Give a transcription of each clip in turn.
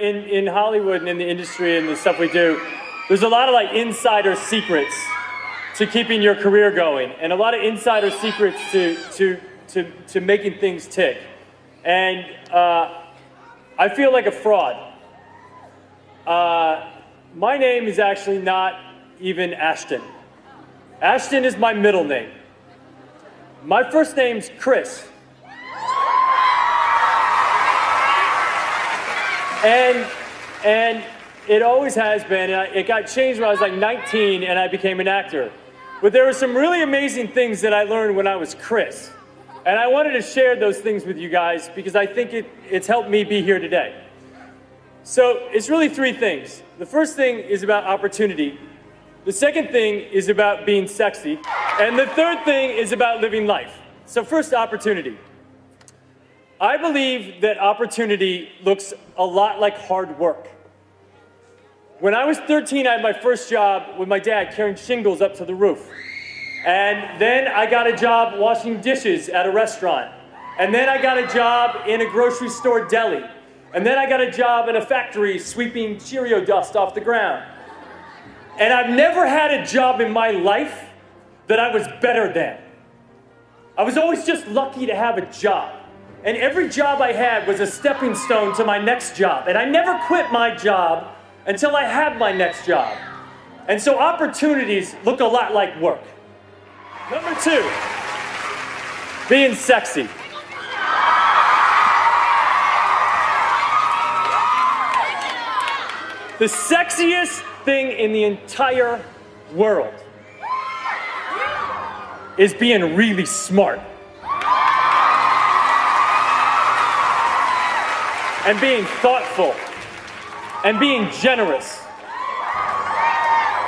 in Hollywood and in the industry and the stuff we do, there's a lot of like insider secrets to keeping your career going, and a lot of insider secrets to making things tick. And I feel like a fraud. My name is actually not even Ashton. Ashton is my middle name. My first name's Chris. And it always has been. It got changed when I was like 19 and I became an actor. But there were some really amazing things that I learned when I was Chris. And I wanted to share those things with you guys because I think it's helped me be here today. So it's really three things. The first thing is about opportunity. The second thing is about being sexy. And the third thing is about living life. So first, opportunity. I believe that opportunity looks a lot like hard work. When I was 13, I had my first job with my dad carrying shingles up to the roof. And then I got a job washing dishes at a restaurant. And then I got a job in a grocery store deli. And then I got a job in a factory sweeping Cheerio dust off the ground. And I've never had a job in my life that I was better than. I was always just lucky to have a job. And every job I had was a stepping stone to my next job. And I never quit my job until I had my next job. And so opportunities look a lot like work. Number two, being sexy. The sexiest thing in the entire world is being really smart. And being thoughtful. And being generous.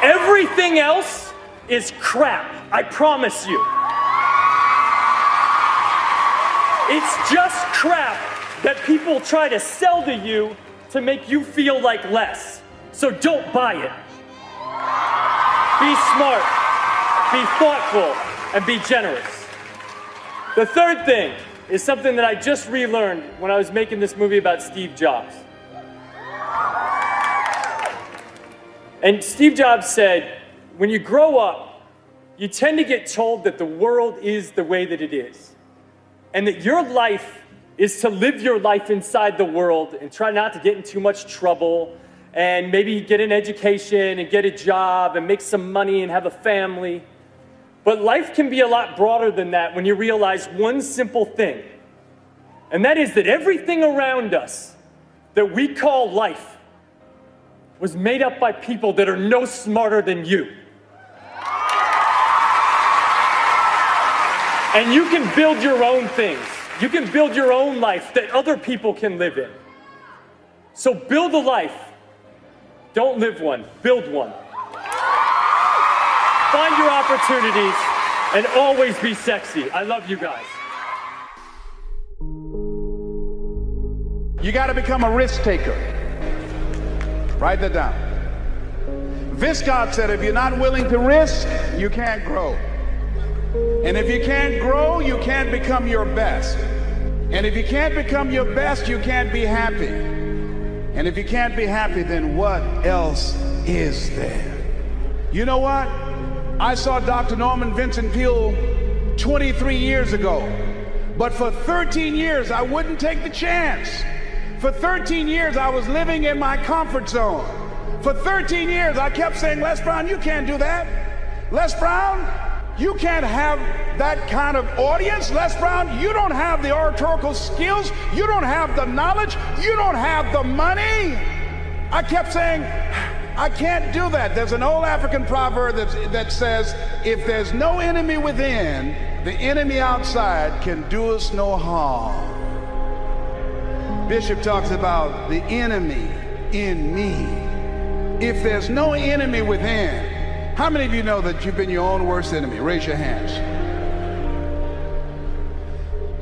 Everything else is crap, I promise you. It's just crap that people try to sell to you to make you feel like less. So don't buy it. Be smart, be thoughtful, and be generous. The third thing is something that I just relearned when I was making this movie about Steve Jobs. And Steve Jobs said, when you grow up, you tend to get told that the world is the way that it is. And that your life is to live your life inside the world and try not to get in too much trouble and maybe get an education and get a job and make some money and have a family. But life can be a lot broader than that when you realize one simple thing. And that is that everything around us that we call life was made up by people that are no smarter than you. And you can build your own things. You can build your own life that other people can live in. So build a life. Don't live one, build one. Find your opportunities and always be sexy. I love you guys. You got to become a risk taker. Write that down. Viscott said, if you're not willing to risk, you can't grow. And if you can't grow, you can't become your best. And if you can't become your best, you can't be happy. And if you can't be happy, then what else is there? You know what? I saw Dr. Norman Vincent Peale 23 years ago. But for 13 years, I wouldn't take the chance. For 13 years, I was living in my comfort zone. For 13 years, I kept saying, Les Brown, you can't do that. Les Brown, you can't have that kind of audience. Les Brown, you don't have the oratorical skills. You don't have the knowledge. You don't have the money. I kept saying, I can't do that. There's an old African proverb that says, if there's no enemy within, the enemy outside can do us no harm. Bishop talks about the enemy in me. If there's no enemy within, how many of you know that you've been your own worst enemy? Raise your hands.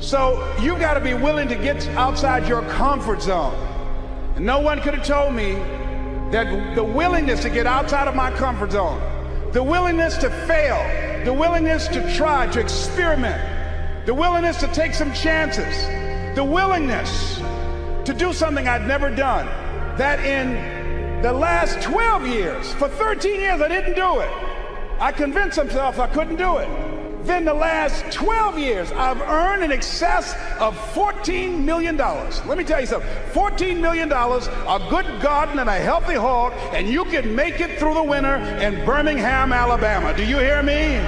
So you've got to be willing to get outside your comfort zone. And no one could have told me that the willingness to get outside of my comfort zone, the willingness to fail, the willingness to try, to experiment, the willingness to take some chances, the willingness to do something I'd never done, that in the last 12 years, for 13 years I didn't do it. I convinced myself I couldn't do it. Then the last 12 years, I've earned in excess of $14 million. Let me tell you something, $14 million, a good garden and a healthy hog, and you can make it through the winter in Birmingham, Alabama. Do you hear me?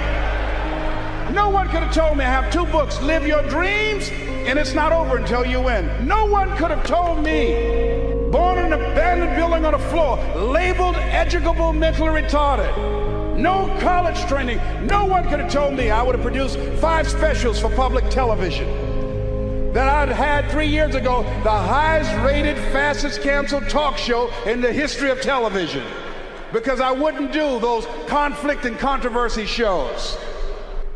No one could have told me I have 2 books, Live Your Dreams, and It's Not Over Until You Win. No one could have told me, born in an abandoned building on a floor, labeled educable mentally retarded, no college training. No one could have told me I would have produced 5 specials for public television. That I'd had 3 years ago the highest rated, fastest canceled talk show in the history of television. Because I wouldn't do those conflict and controversy shows.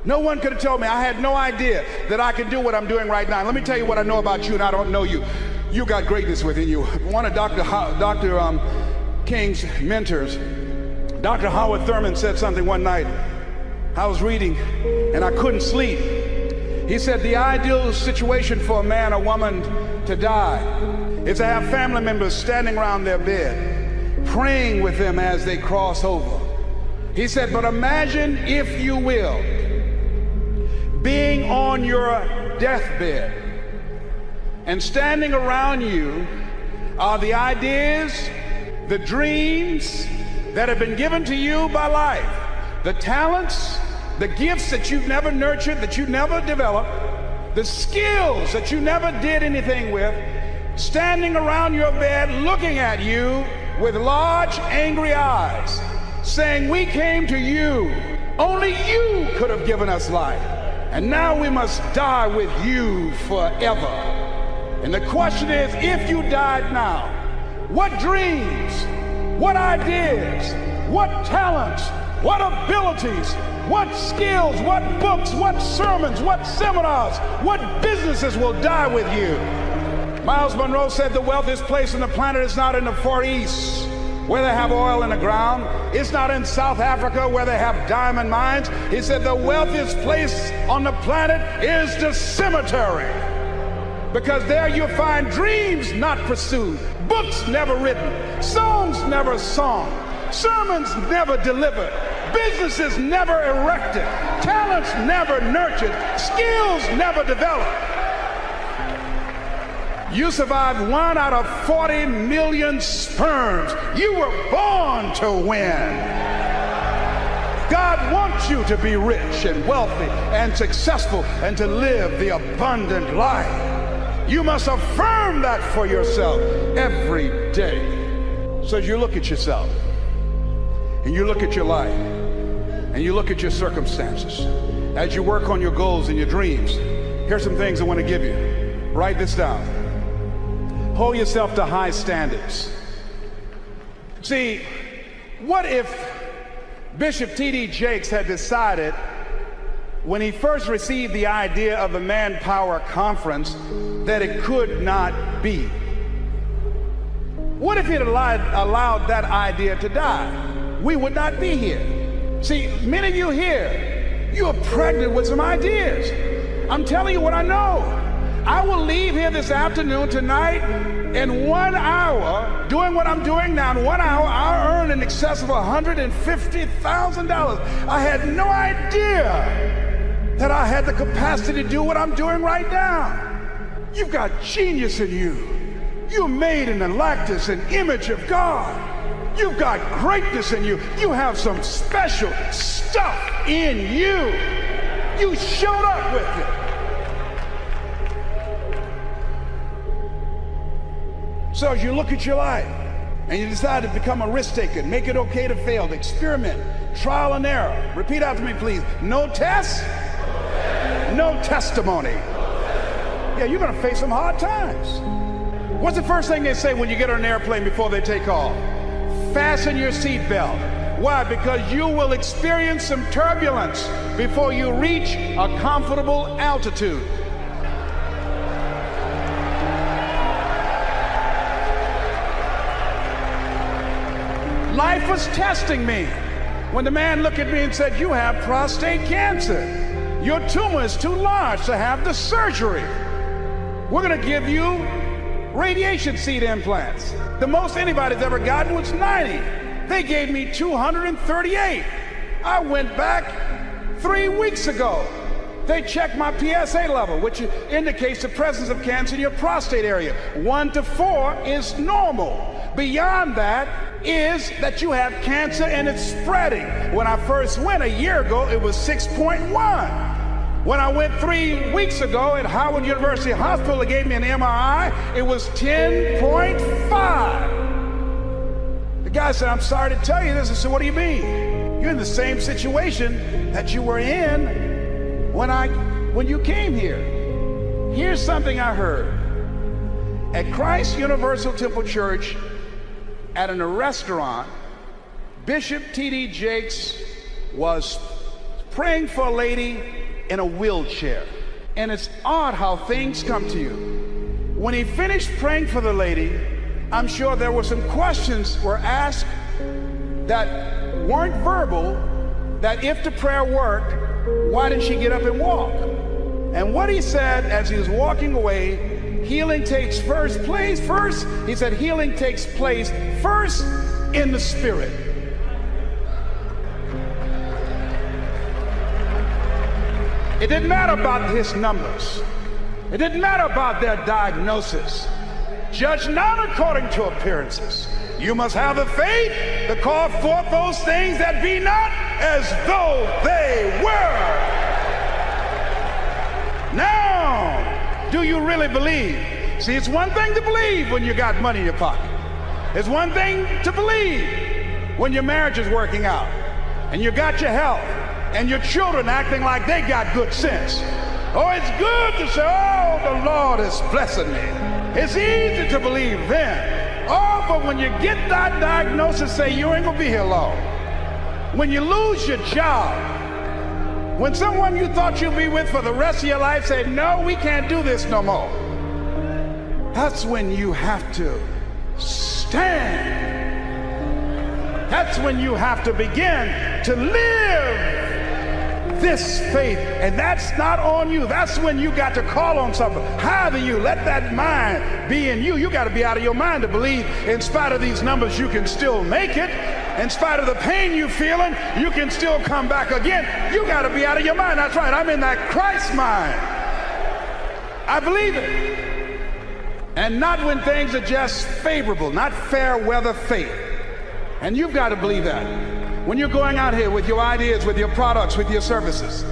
No one could have told me. I had no idea that I could do what I'm doing right now. Let me tell you what I know about you, and I don't know you. You got greatness within you. One of Dr. King's mentors, Dr. Howard Thurman, said something one night. I was reading and I couldn't sleep. He said the ideal situation for a man or woman to die is to have family members standing around their bed, praying with them as they cross over. He said, but imagine, if you will, being on your deathbed and standing around you are the ideas, the dreams that have been given to you by life, the talents, the gifts that you've never nurtured, that you never developed, the skills that you never did anything with, standing around your bed looking at you with large angry eyes, saying, we came to you, only you could have given us life, and now we must die with you forever. And the question is, if you died now, what dreams, what ideas, what talents, what abilities, what skills, what books, what sermons, what seminars, what businesses will die with you? Miles Monroe said the wealthiest place on the planet is not in the Far East, where they have oil in the ground. It's not in South Africa, where they have diamond mines. He said the wealthiest place on the planet is the cemetery, because there you'll find dreams not pursued, books never written, songs never sung, sermons never delivered, businesses never erected, talents never nurtured, skills never developed. You survived 1 out of 40 million sperms. You were born to win. God wants you to be rich and wealthy and successful and to live the abundant life. You must affirm that for yourself every day. So as you look at yourself, and you look at your life, and you look at your circumstances, as you work on your goals and your dreams, here's some things I want to give you. Write this down. Hold yourself to high standards. See, what if Bishop T.D. Jakes had decided, when he first received the idea of the Manpower Conference, that it could not be? What if he had allowed that idea to die? We would not be here. See, many of you here, you are pregnant with some ideas. I'm telling you what I know. I will leave here this afternoon, tonight, in 1 hour, doing what I'm doing now. In 1 hour, I'll earn in excess of $150,000. I had no idea that I had the capacity to do what I'm doing right now. You've got genius in you. You're made in the likeness and image of God. You've got greatness in you. You have some special stuff in you. You showed up with it. So as you look at your life and you decide to become a risk taker, make it okay to fail, experiment, trial and error. Repeat after me, please. No test, no testimony. Yeah, you're going to face some hard times. What's the first thing they say when you get on an airplane before they take off? Fasten your seatbelt. Why? Because you will experience some turbulence before you reach a comfortable altitude. Life was testing me when the man looked at me and said, you have prostate cancer. Your tumor is too large to have the surgery. We're going to give you radiation seed implants. The most anybody's ever gotten was 90. They gave me 238. I went back 3 weeks ago. They checked my PSA level, which indicates the presence of cancer in your prostate area. 1 to 4 is normal. Beyond that is that you have cancer and it's spreading. When I first went a year ago, it was 6.1. When I went 3 weeks ago at Howard University Hospital, they gave me an MRI, it was 10.5. The guy said, I'm sorry to tell you this. I said, what do you mean? You're in the same situation that you were in when you came here. Here's something I heard. At Christ Universal Temple Church, at a restaurant, Bishop T.D. Jakes was praying for a lady in a wheelchair. And it's odd how things come to you. When he finished praying for the lady, I'm sure there were some questions were asked that weren't verbal, that if the prayer worked, why didn't she get up and walk? And what he said as he was walking away, healing takes first place. First, he said, healing takes place first in the spirit. It didn't matter about his numbers. It didn't matter about their diagnosis. Judge not according to appearances. You must have the faith to call forth those things that be not as though they were. Now, do you really believe? See, it's one thing to believe when you got money in your pocket. It's one thing to believe when your marriage is working out and you got your health and your children acting like they got good sense. Oh, it's good to say, oh, the Lord is blessing me. It's easy to believe then. Oh, but when you get that diagnosis, say you ain't gonna be here long. When you lose your job, when someone you thought you'd be with for the rest of your life say, no, we can't do this no more. That's when you have to stand. That's when you have to begin to live this faith, and that's not on you. That's when you got to call on something higher than you. Let that mind be in you. You got to be out of your mind to believe in spite of these numbers you can still make it. In spite of the pain you're feeling, you can still come back again. You got to be out of your mind. That's right. I'm in that Christ mind. I believe it. And not when things are just favorable, not fair weather faith. And you've got to believe that. When you're going out here with your ideas, with your products, with your services,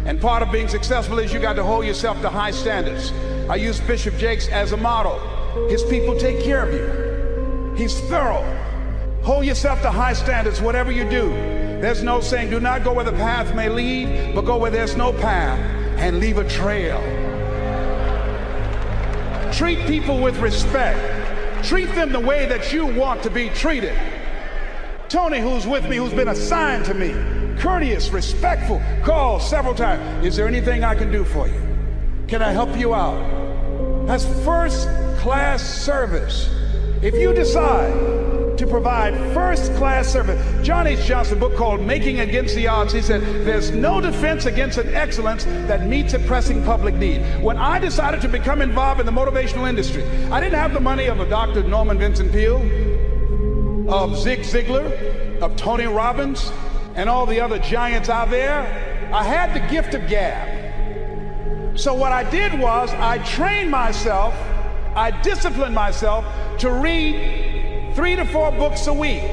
and part of being successful is you got to hold yourself to high standards. I use Bishop Jakes as a model. His people take care of you. He's thorough. Hold yourself to high standards, whatever you do. There's no saying, do not go where the path may lead, but go where there's no path and leave a trail. Treat people with respect. Treat them the way that you want to be treated. Tony, who's with me, who's been assigned to me, courteous, respectful, called several times. Is there anything I can do for you? Can I help you out? That's first-class service. If you decide to provide first-class service, John H. Johnson, a book called Making Against the Odds, he said, there's no defense against an excellence that meets a pressing public need. When I decided to become involved in the motivational industry, I didn't have the money of a Dr. Norman Vincent Peale, of Zig Ziglar, of Tony Robbins, and all the other giants out there. I had the gift of gab. So what I did was I trained myself, I disciplined myself to read 3 to 4 books a week.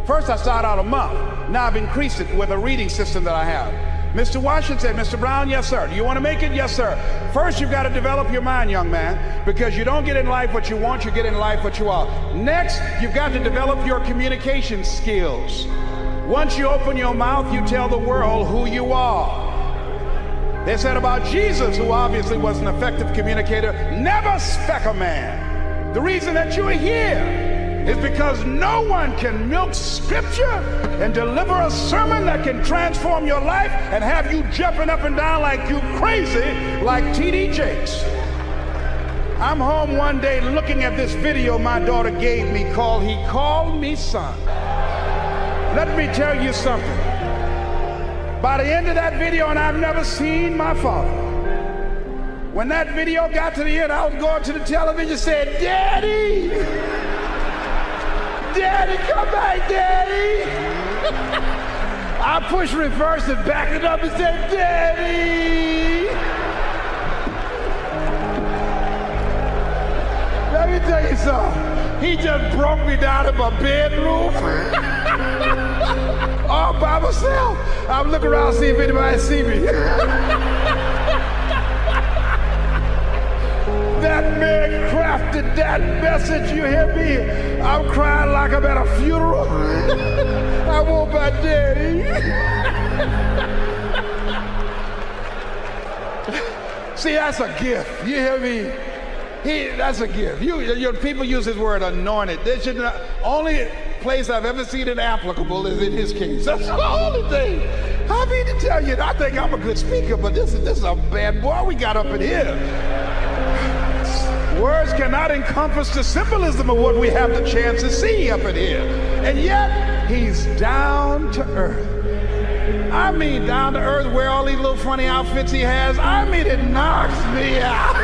First I started out a month. Now I've increased it with a reading system that I have. Mr. Washington said, Mr. Brown, yes, sir. Do you want to make it? Yes, sir. First, you've got to develop your mind, young man, because you don't get in life what you want, you get in life what you are. Next, you've got to develop your communication skills. Once you open your mouth, you tell the world who you are. They said about Jesus, who obviously was an effective communicator, never speck a man. The reason that you're here is because no one can milk scripture and deliver a sermon that can transform your life and have you jumping up and down like you crazy, like T.D. Jakes. I'm home one day looking at this video my daughter gave me called He Called Me Son. Let me tell you something. By the end of that video, and I've never seen my father, When that video got to the end, I was going to the television and said, Daddy! Daddy, come back, Daddy! I pushed reverse and backed it up and said, Daddy! Let me tell you something. He just broke me down in my bedroom. All by myself. I'm looking around to see if anybody see me. That man crafted that message, you hear me? I'm crying like I'm at a funeral. I want my daddy. See, that's a gift. You hear me? That's a gift. People use his word anointed. Only place I've ever seen it applicable is in his case. That's the only thing. I mean to tell you, I think I'm a good speaker, but this is a bad boy we got up in here. Words cannot encompass the symbolism of what we have the chance to see up in here. And yet, he's down to earth. I mean down to earth, wear all these little funny outfits he has. I mean, it knocks me out.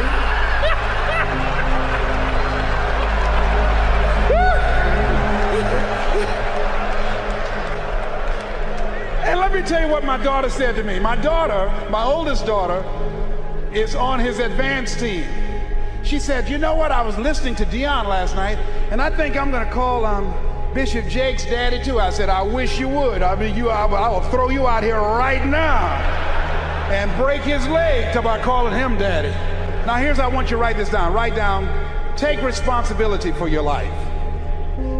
And let me tell you what my daughter said to me. My daughter, my oldest daughter, is on his advanced team. She said, you know what, I was listening to Dion last night, and I think I'm going to call Bishop Jake's daddy too. I said, I wish you would. I mean, I will throw you out here right now and break his leg by calling him daddy. Now here's how I want you to write this down. Write down, take responsibility for your life.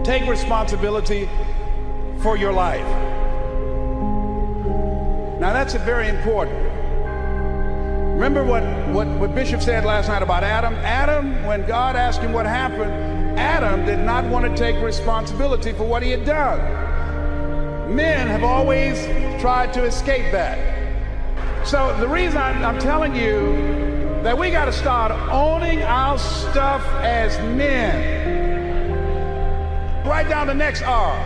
Take responsibility for your life. Now that's very important. Remember what Bishop said last night about Adam? Adam, when God asked him what happened, Adam did not want to take responsibility for what he had done. Men have always tried to escape that. So the reason I'm telling you that we got to start owning our stuff as men. Write down the next R,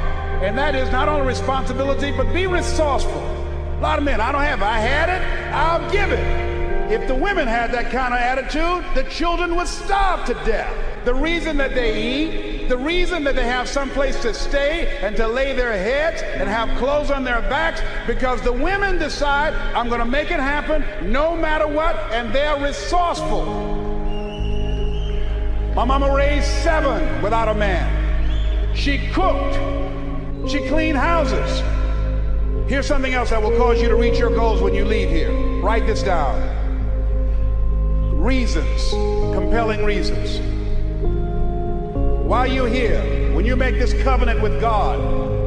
and that is not only responsibility, but be resourceful. A lot of men, I don't have it. I had it, I'll give it. If the women had that kind of attitude, the children would starve to death. The reason that they eat, the reason that they have some place to stay and to lay their heads and have clothes on their backs, because the women decide, I'm going to make it happen no matter what, and they're resourceful. My mama raised 7 without a man. She cooked. She cleaned houses. Here's something else that will cause you to reach your goals when you leave here. Write this down. Reasons, compelling reasons. While you're here, when you make this covenant with God,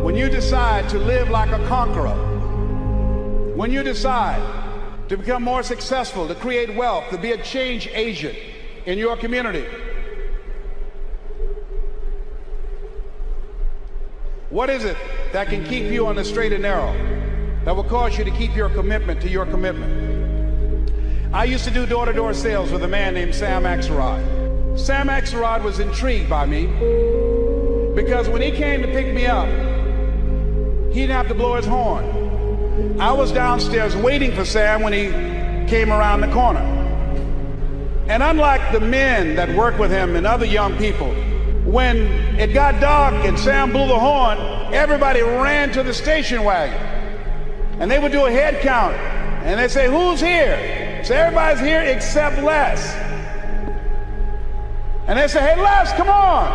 when you decide to live like a conqueror, when you decide to become more successful, to create wealth, to be a change agent in your community, what is it that can keep you on the straight and narrow, that will cause you to keep your commitment to your commitment? I used to do door-to-door sales with a man named Sam Axelrod. Sam Axelrod was intrigued by me because when he came to pick me up, he didn't have to blow his horn. I was downstairs waiting for Sam when he came around the corner. And unlike the men that work with him and other young people, when it got dark and Sam blew the horn, everybody ran to the station wagon. And they would do a head count. And they'd say, who's here? So everybody's here except Les. And they say, hey, Les, come on.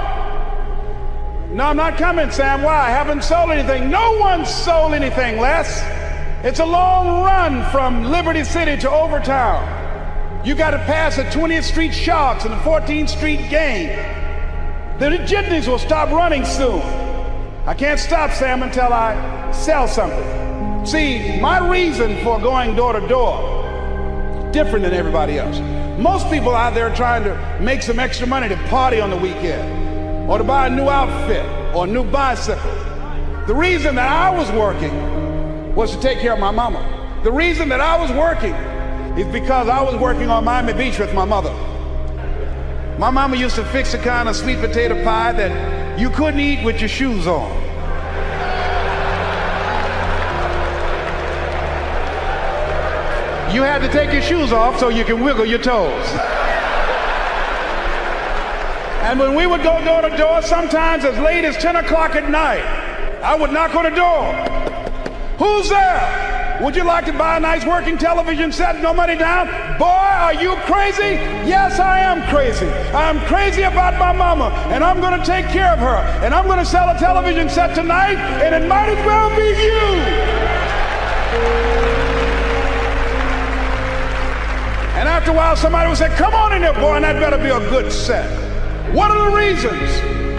No, I'm not coming, Sam. Why? I haven't sold anything. No one's sold anything, Les. It's a long run from Liberty City to Overtown. You got to pass the 20th Street Sharks and the 14th Street Game. The jitneys will stop running soon. I can't stop, Sam, until I sell something. See, my reason for going door to door is different than everybody else. Most people out there are trying to make some extra money to party on the weekend, or to buy a new outfit, or a new bicycle. The reason that I was working was to take care of my mama. The reason that I was working is because I was working on Miami Beach with my mother. My mama used to fix the kind of sweet potato pie that you couldn't eat with your shoes on. You had to take your shoes off so you can wiggle your toes. And when we would go door to door, sometimes as late as 10 o'clock at night, I would knock on the door. Who's there? Would you like to buy a nice working television set? No money down? Boy, are you crazy? Yes, I am crazy. I'm crazy about my mama, and I'm going to take care of her. And I'm going to sell a television set tonight, and it might as well be you. And after a while, somebody would say, come on in there, boy, and that better be a good set. What are the reasons?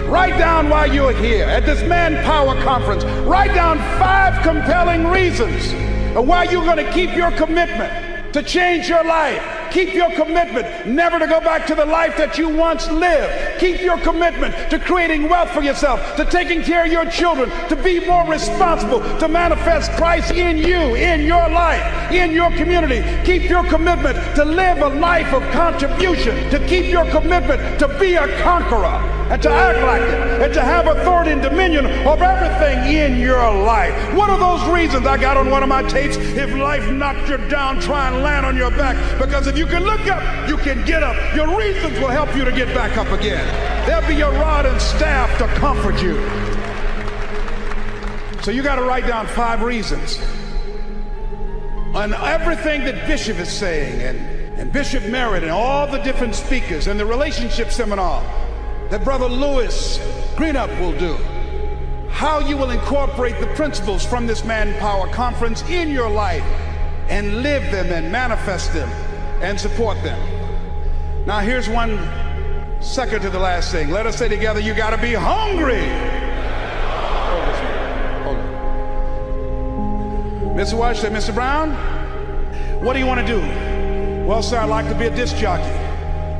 Write down while you're here at this Manpower Conference. Write down 5 compelling reasons of why you're going to keep your commitment to change your life. Keep your commitment never to go back to the life that you once lived. Keep your commitment to creating wealth for yourself, to taking care of your children, to be more responsible, to manifest Christ in you, in your life, in your community. Keep your commitment to live a life of contribution, to keep your commitment to be a conqueror and to act like it, and to have authority and dominion over everything in your life. What are those reasons? I got on one of my tapes, if life knocked you down, try and land on your back, because if you can look up, you can get up. Your reasons will help you to get back up again. They'll be your rod and staff to comfort you. So you got to write down 5 reasons on everything that Bishop is saying, and Bishop Merritt and all the different speakers and the relationship seminar that Brother Lewis Greenup will do. How you will incorporate the principles from this Manpower Conference in your life and live them and manifest them and support them. Now here's one second to the last thing. Let us say together, you got to be hungry. Hold on. Mr. Watch said, Mr. Brown, what do you want to do? Well, sir, I'd like to be a disc jockey.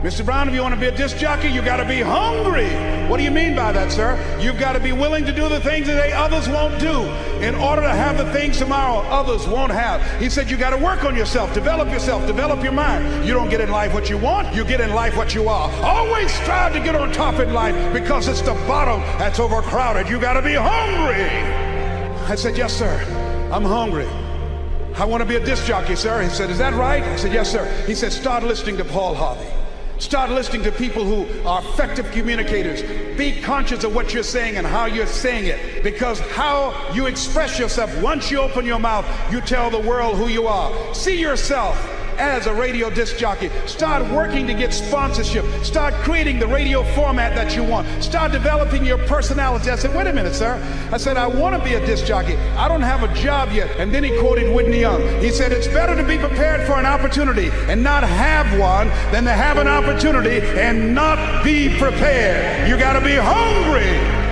Mr. Brown, if you want to be a disc jockey, you got to be hungry. What do you mean by that, sir? You've got to be willing to do the things that others won't do in order to have the things tomorrow others won't have. He said you got to work on yourself, develop your mind. You don't get in life what you want, you get in life what you are. Always strive to get on top in life, because it's the bottom that's overcrowded. You got to be hungry. I said, yes, sir, I'm hungry. I want to be a disc jockey, sir. He said, is that right? I said, yes, sir. He said, start listening to Paul Harvey. Start listening to people who are effective communicators. Be conscious of what you're saying and how you're saying it, because how you express yourself, once you open your mouth, you tell the world who you are. See yourself as a radio disc jockey. Start working to get sponsorship. Start creating the radio format that you want. Start developing your personality. I said, wait a minute, sir. I said, I want to be a disc jockey. I don't have a job yet. And then he quoted Whitney Young. He said, it's better to be prepared for an opportunity and not have one than to have an opportunity and not be prepared. You got to be hungry.